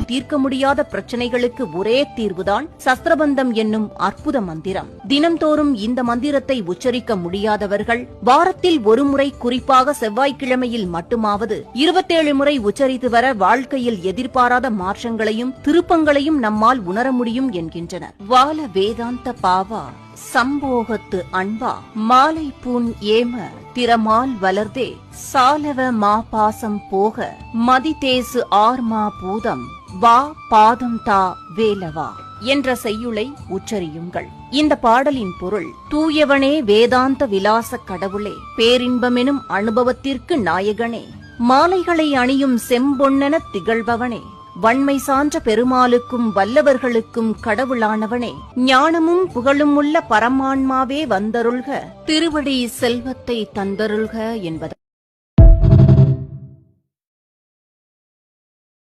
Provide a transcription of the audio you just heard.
தீர்க்க முடியாத பிரச்சனைகளுக்கு ஒரே தீர்வுதான் சஸ்திரபந்தம் என்னும் அற்புத மந்திரம். தினம்தோறும் இந்த மந்திரத்தை உச்சரிக்க முடியாதவர்கள் வாரத்தில் ஒருமுறை, குறிப்பாக செவ்வாய்க்கிழமையில் மட்டுமாவது 27 முறை உச்சரித்து வர வாழ்க்கையில் எதிர்பாராத மாற்றங்களையும் திருப்பங்களையும் நம்மால் உணர முடியும் என்கின்றனர். வால வேதாந்த பாவா சம்போகத்து அன்பா மாலை பூன் ஏம திறமால் வளர்தே சாலவ மா பாசம் போக மதிதேசு ஆர்மா பூதம் வா பாதம் தா வேலவா என்ற செய்யுளை உச்சரியுங்கள். இந்த பாடலின் பொருள்: தூயவனே வேதாந்த விலாச கடவுளே, பேரின்பமெனும் அனுபவத்திற்கு நாயகனே, மாலைகளை அணியும் செம்பொன்னென திகழ்பவனே, வன்மை சான்ற பெருமாளுக்கும் வல்லவர்களுக்கும் கடவுளானவனே, ஞானமும் புகழும் உள்ள பரமான்மாவே வந்தருள்க, திருவடி செல்வத்தை தந்தருள்க என்பது.